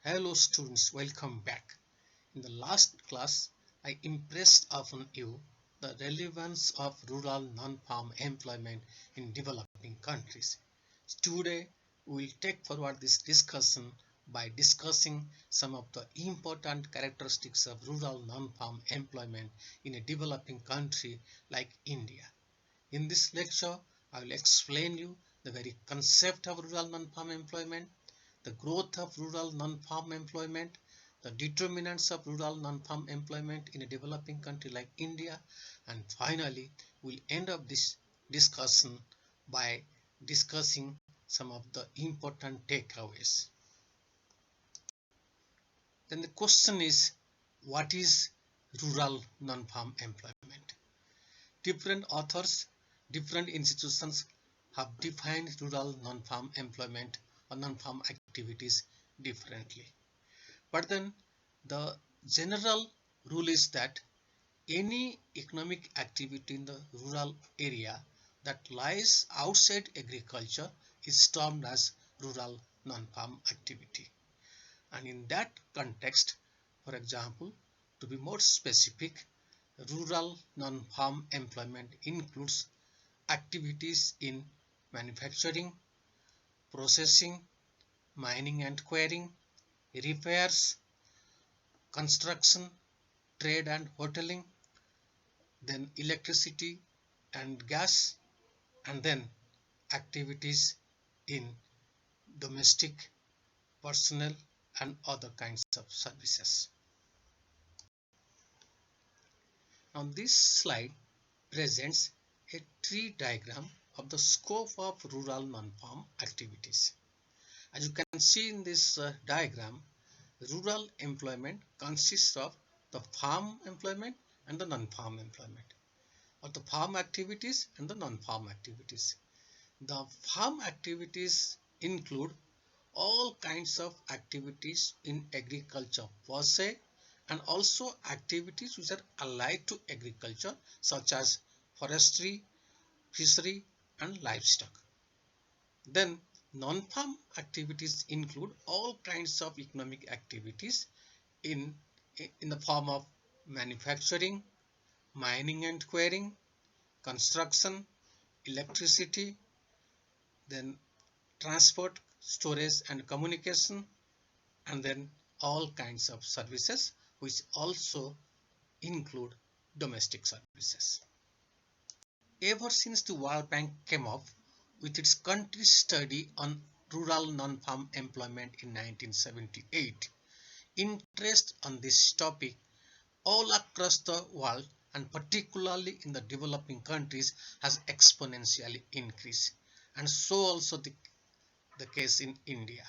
Hello students, welcome back. In the last class, I impressed upon you the relevance of rural non-farm employment in developing countries. Today, we will take forward this discussion by discussing some of the important characteristics of rural non-farm employment in a developing country like India. In this lecture, I will explain you the very concept of rural non-farm employment, the growth of rural non-farm employment, the determinants of rural non-farm employment in a developing country like India, and finally, we'll end up this discussion by discussing some of the important takeaways. Then the question is, what is rural non-farm employment? Different authors, different institutions have defined rural non-farm employment or non-farm activities differently. But then the general rule is that any economic activity in the rural area that lies outside agriculture is termed as rural non-farm activity. And in that context, for example, to be more specific, rural non-farm employment includes activities in manufacturing, processing, mining and quarrying, repairs, construction, trade and hoteling, then electricity and gas, and then activities in domestic, personal, and other kinds of services. Now this slide presents a tree diagram of the scope of rural non-farm activities. As you can see in this diagram, rural employment consists of the farm employment and the non-farm employment, or the farm activities and the non-farm activities. The farm activities include all kinds of activities in agriculture per se, and also activities which are allied to agriculture such as forestry, fishery and livestock. Then non-farm activities include all kinds of economic activities in, in the form of manufacturing, mining and quarrying, construction, electricity, then transport, storage and communication, and then all kinds of services which also include domestic services. Ever since the World Bank came up with its country study on rural non-farm employment in 1978, interest on this topic all across the world and particularly in the developing countries has exponentially increased, and so also the case in India.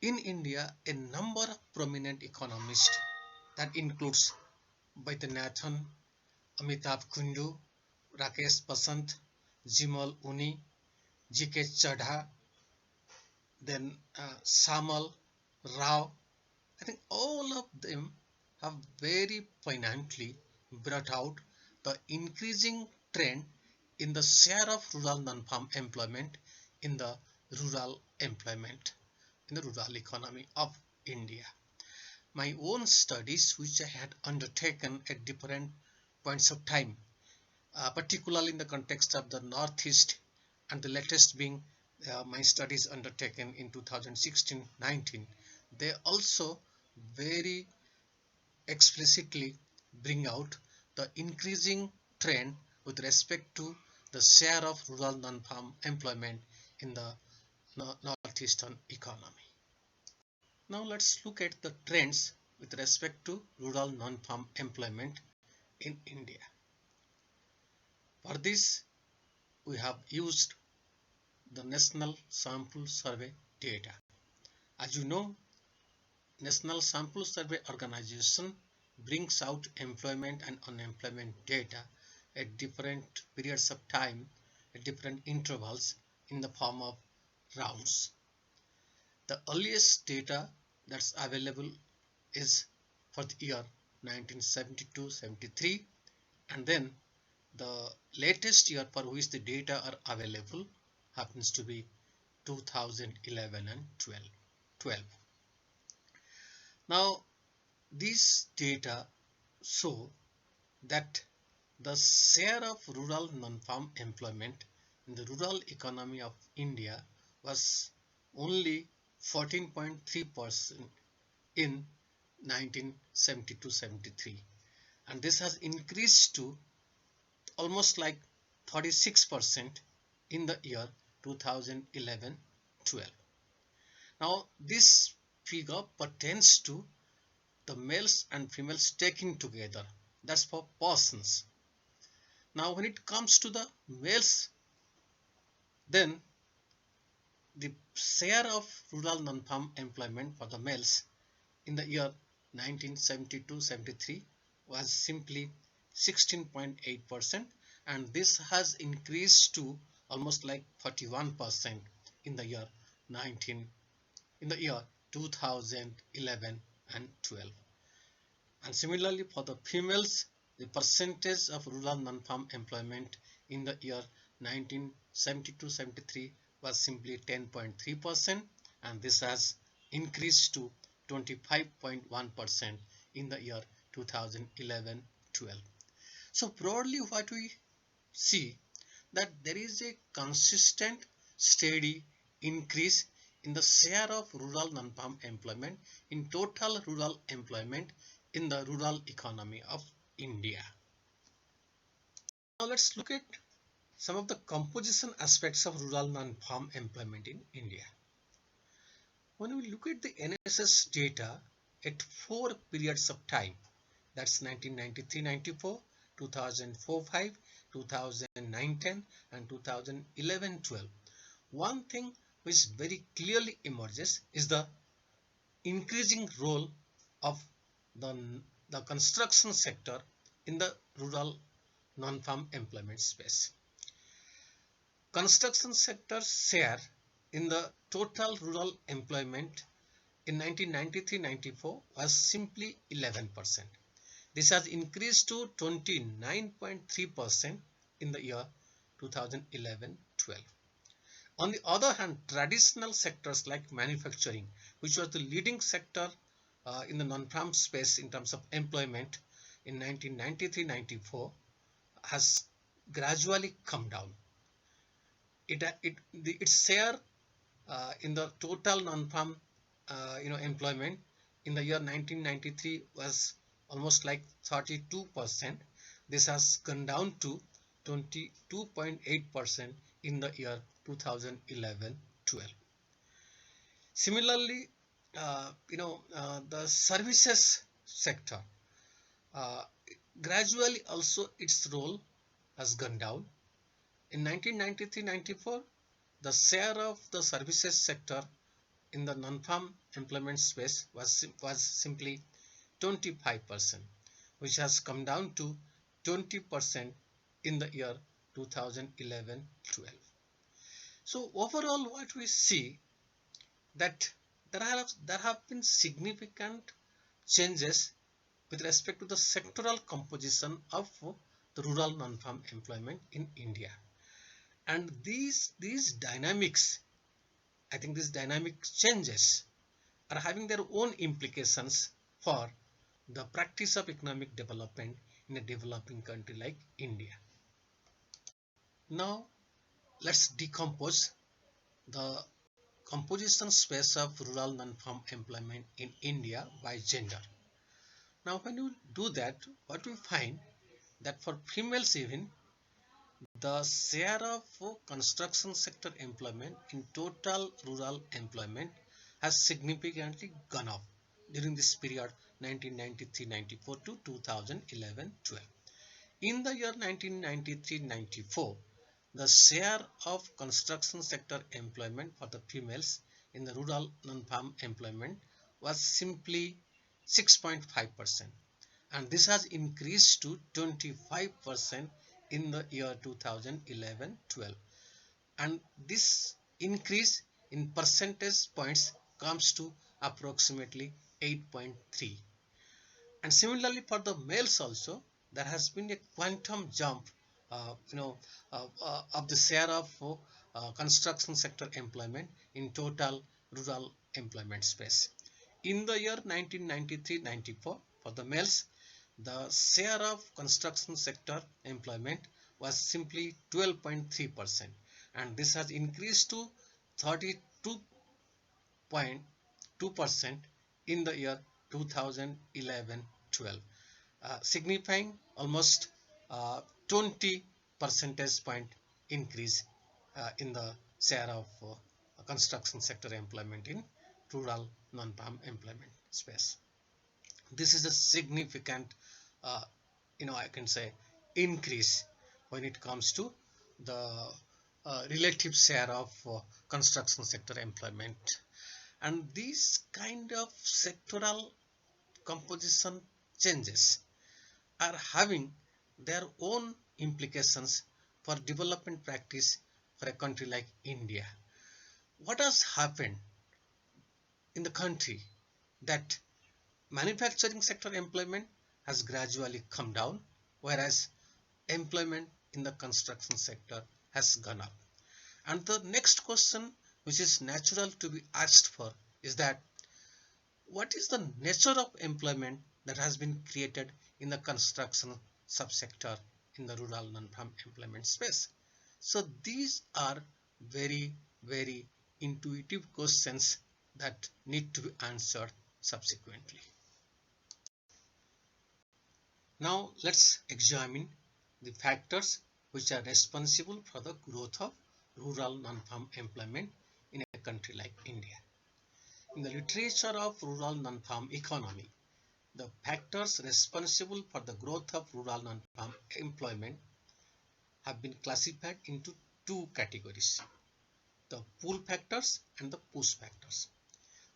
In India, a number of prominent economists, that includes Vaidyanathan, Amitabh Kundu, Rakesh Basant, Jimal Uni, G.K. Chadha, then Samal Rao. I think all of them have very poignantly brought out the increasing trend in the share of rural non-farm employment in the rural employment, in the rural economy of India. My own studies, which I had undertaken at different points of time, particularly in the context of the Northeast, and the latest being my studies undertaken in 2016-19, they also very explicitly bring out the increasing trend with respect to the share of rural non-farm employment in the northeastern economy. Now let's look at the trends with respect to rural non-farm employment in India. For this, we have used the National Sample Survey data. As you know, National Sample Survey Organization brings out employment and unemployment data at different periods of time, at different intervals in the form of rounds. The earliest data that's available is for the year 1972-73, and then the latest year for which the data are available happens to be 2011 and 12. Now these data show that the share of rural non-farm employment in the rural economy of India was only 14.3% in 1972-73, and this has increased to almost like 36% in the year 2011-12. Now this figure pertains to the males and females taken together. That's for persons. Now when it comes to the males, then the share of rural non-farm employment for the males in the year 1972-73 was simply 16.8%, and this has increased to almost like 41% in the year 2011 and 12. And similarly for the females, the percentage of rural non-farm employment in the year 1972-73 was simply 10.3%, and this has increased to 25.1% in the year 2011-12. So broadly what we see, that there is a consistent steady increase in the share of rural non-farm employment in total rural employment in the rural economy of India. Now let's look at some of the composition aspects of rural non-farm employment in India. When we look at the NSS data at 4 periods of time, that's 1993-94, 2004-5, 2009-10 and 2011-12, one thing which very clearly emerges is the increasing role of the construction sector in the rural non-farm employment space. Construction sector share in the total rural employment in 1993-94 was simply 11%. This has increased to 29.3% in the year 2011-12. On the other hand, traditional sectors like manufacturing, which was the leading sector in the non-farm space in terms of employment in 1993-94, has gradually come down. Its share in the total non-farm employment in the year 1993 was almost like 32%. This has gone down to 22.8% in the year 2011-12. Similarly, the services sector, gradually also its role has gone down. In 1993-94, the share of the services sector in the non-farm employment space was simply 25%, which has come down to 20% in the year 2011-12. So overall, what we see, that there have been significant changes with respect to the sectoral composition of the rural non-farm employment in India. And these dynamics, I think these dynamic changes are having their own implications for the practice of economic development in a developing country like India. Now let's decompose the composition space of rural non-farm employment in India by gender. Now when you do that, what we find that for females even, the share of construction sector employment in total rural employment has significantly gone up during this period 1993-94 to 2011-12. In the year 1993-94, the share of construction sector employment for the females in the rural non-farm employment was simply 6.5%, and this has increased to 25% in the year 2011-12, and this increase in percentage points comes to approximately 8.3. And similarly for the males also, there has been a quantum jump of the share of construction sector employment in total rural employment space. In the year 1993-94, for the males, the share of construction sector employment was simply 12.3%, and this has increased to 32.2% in the year 2011-12, signifying almost 20 percentage point increase in the share of construction sector employment in rural non-farm employment space. This is a significant, uh, I can say, increase when it comes to the relative share of construction sector employment. And these kind of sectoral composition changes are having their own implications for development practice for a country like India. What has happened in the country that manufacturing sector employment has gradually come down, whereas employment in the construction sector has gone up. And the next question, which is natural to be asked for, is that what is the nature of employment that has been created in the construction subsector in the rural non-farm employment space? So these are very, very intuitive questions that need to be answered subsequently. Now let's examine the factors which are responsible for the growth of rural non-farm employment in a country like India. In the literature of rural non-farm economy, the factors responsible for the growth of rural non-farm employment have been classified into two categories: the pull factors and the push factors.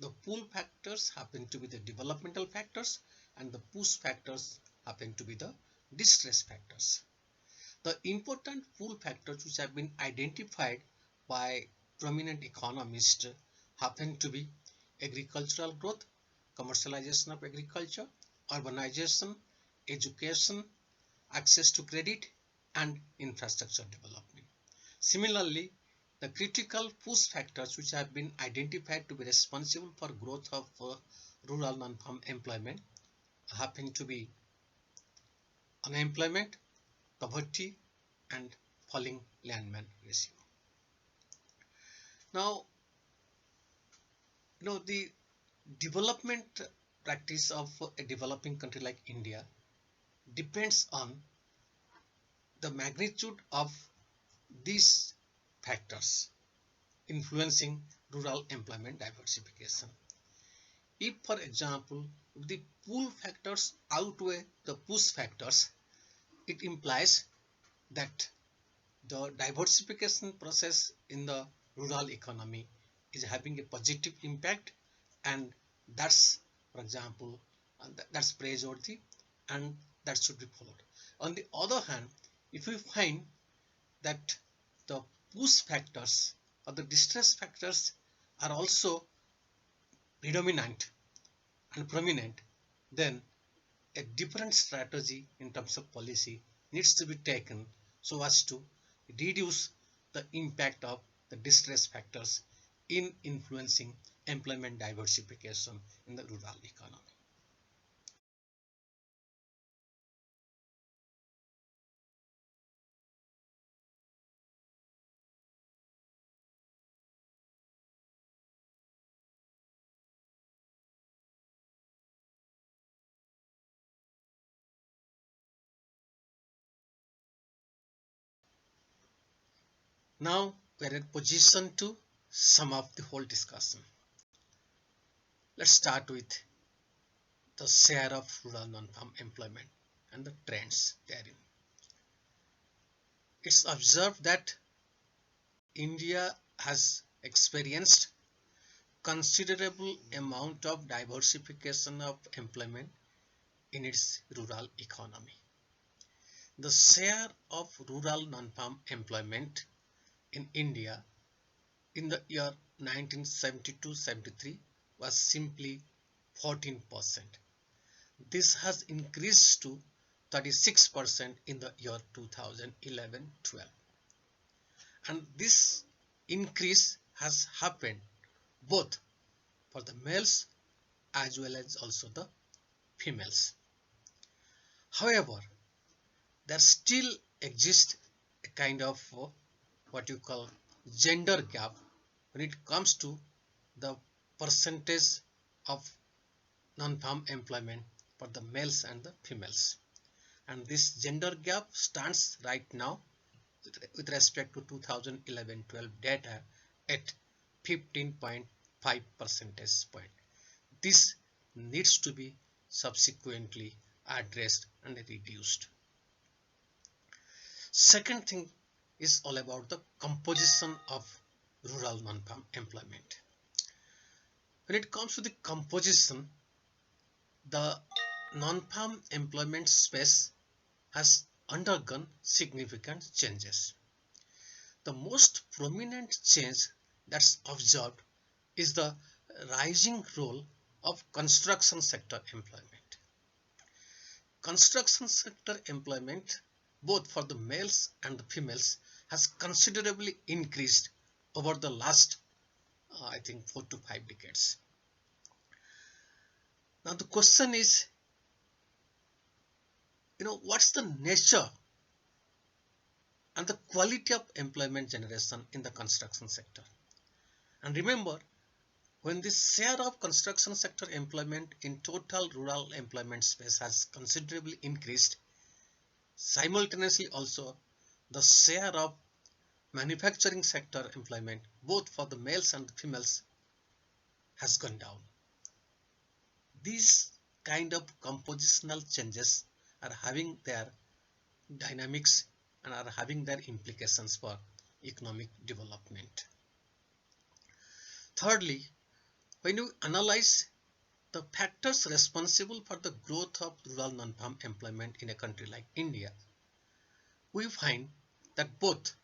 The pull factors happen to be the developmental factors, and the push factors happen to be the distress factors. The important pull factors which have been identified by prominent economists happen to be agricultural growth, commercialization of agriculture, urbanization, education, access to credit, and infrastructure development. Similarly, the critical push factors which have been identified to be responsible for growth of rural non-farm employment happen to be unemployment, poverty, and falling landman ratio. Now, the development practice of a developing country like India depends on the magnitude of these factors influencing rural employment diversification. If, for example, the pull factors outweigh the push factors, it implies that the diversification process in the rural economy is having a positive impact, and that's, for example, that's praiseworthy and that should be followed. On the other hand, if we find that the push factors or the distress factors are also predominant and prominent, then a different strategy in terms of policy needs to be taken so as to reduce the impact of the distress factors in influencing employment diversification in the rural economy. Now we are in position to sum up the whole discussion. Let's start with the share of rural non-farm employment and the trends therein. It's observed that India has experienced considerable amount of diversification of employment in its rural economy. The share of rural non-farm employment in India in the year 1972-73 was simply 14%. This has increased to 36% in the year 2011-12. And this increase has happened both for the males as well as also the females. However, there still exists a kind of what you call gender gap when it comes to the percentage of non-farm employment for the males and the females. And this gender gap stands right now with respect to 2011-12 data at 15.5 percentage point. This needs to be subsequently addressed and reduced. Second thing is all about the composition of rural non-farm employment. When it comes to the composition, the non-farm employment space has undergone significant changes. The most prominent change that's observed is the rising role of construction sector employment. Construction sector employment, both for the males and the females, has considerably increased over the last, I think, 4 to 5 decades. Now the question is, what's the nature and the quality of employment generation in the construction sector? And remember, when the share of construction sector employment in total rural employment space has considerably increased, simultaneously also the share of manufacturing sector employment, both for the males and the females, has gone down. These kind of compositional changes are having their dynamics and are having their implications for economic development. Thirdly, when you analyze the factors responsible for the growth of rural non-farm employment in a country like India, we find that both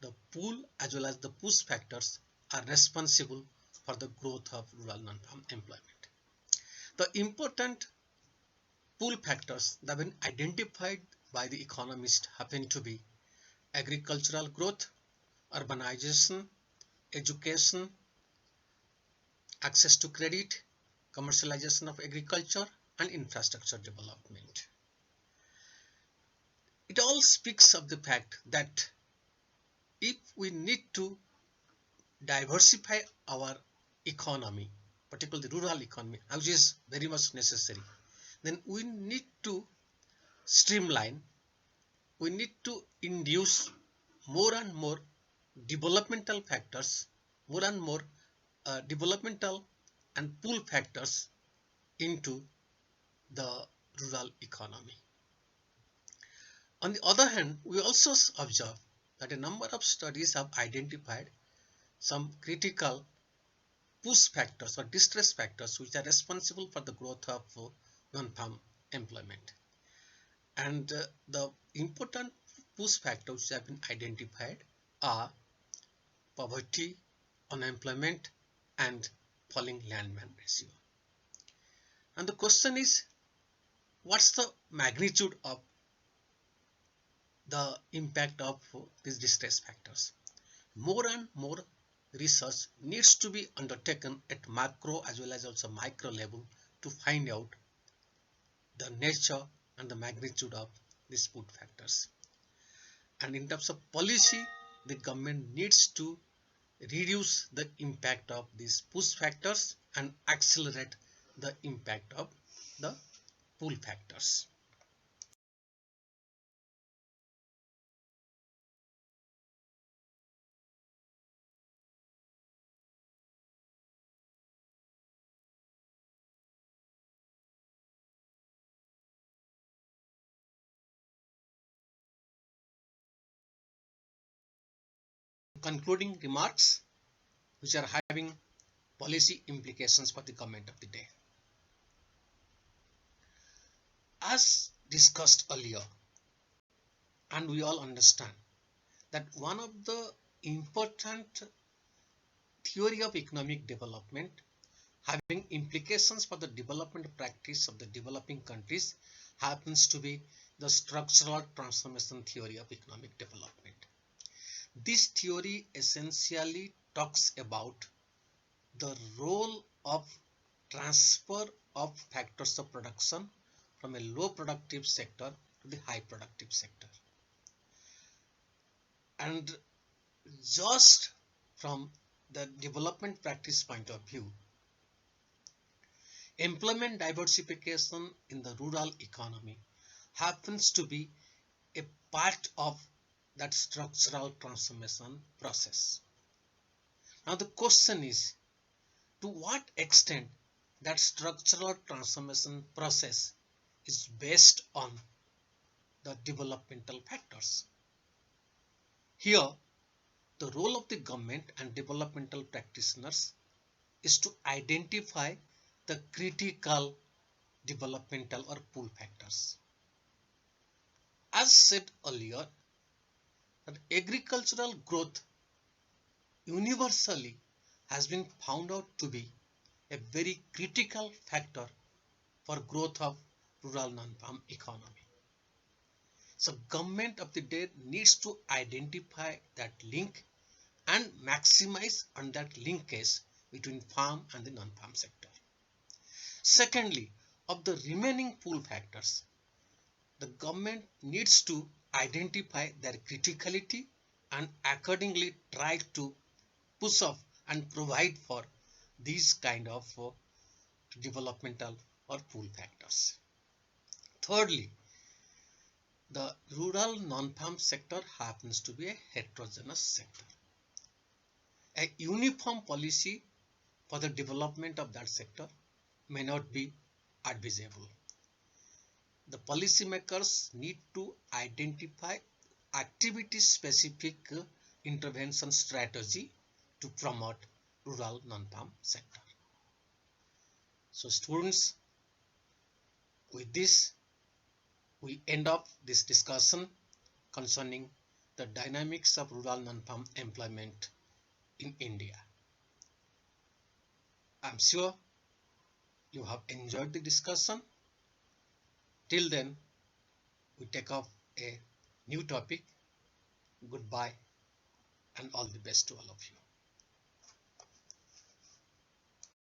the pull as well as the push factors are responsible for the growth of rural non-farm employment. The important pull factors that have been identified by the economists happen to be agricultural growth, urbanization, education, access to credit, commercialization of agriculture, and infrastructure development. It all speaks of the fact that if we need to diversify our economy, particularly the rural economy, which is very much necessary, then we need to streamline, we need to induce more and more developmental factors, more and more developmental and pull factors into the rural economy. On the other hand, we also observe that a number of studies have identified some critical push factors or distress factors which are responsible for the growth of non-farm employment. And the important push factors which have been identified are poverty, unemployment, and falling land-man ratio. And the question is, what's the magnitude of the impact of these distress factors? More and more research needs to be undertaken at macro as well as also micro level to find out the nature and the magnitude of these push factors. And in terms of policy, the government needs to reduce the impact of these push factors and accelerate the impact of the pull factors. Concluding remarks which are having policy implications for the government of the day. As discussed earlier, and we all understand that one of the important theory of economic development having implications for the development practice of the developing countries happens to be the structural transformation theory of economic development. This theory essentially talks about the role of transfer of factors of production from a low productive sector to the high productive sector. And just from the development practice point of view, employment diversification in the rural economy happens to be a part of that structural transformation process. Now the question is, to what extent that structural transformation process is based on the developmental factors? Here, the role of the government and developmental practitioners is to identify the critical developmental or pull factors. As said earlier, that agricultural growth universally has been found out to be a very critical factor for growth of rural non-farm economy. So government of the day needs to identify that link and maximize on that linkage between farm and the non-farm sector. Secondly, of the remaining pull factors, the government needs to identify their criticality and accordingly try to push off and provide for these kind of developmental or pull factors. Thirdly, the rural non-farm sector happens to be a heterogeneous sector. A uniform policy for the development of that sector may not be advisable. The policymakers need to identify activity-specific intervention strategy to promote rural non-farm sector. So students, with this, we end up this discussion concerning the dynamics of rural non-farm employment in India. I'm sure you have enjoyed the discussion. Till then, we take up a new topic. Goodbye and all the best to all of you.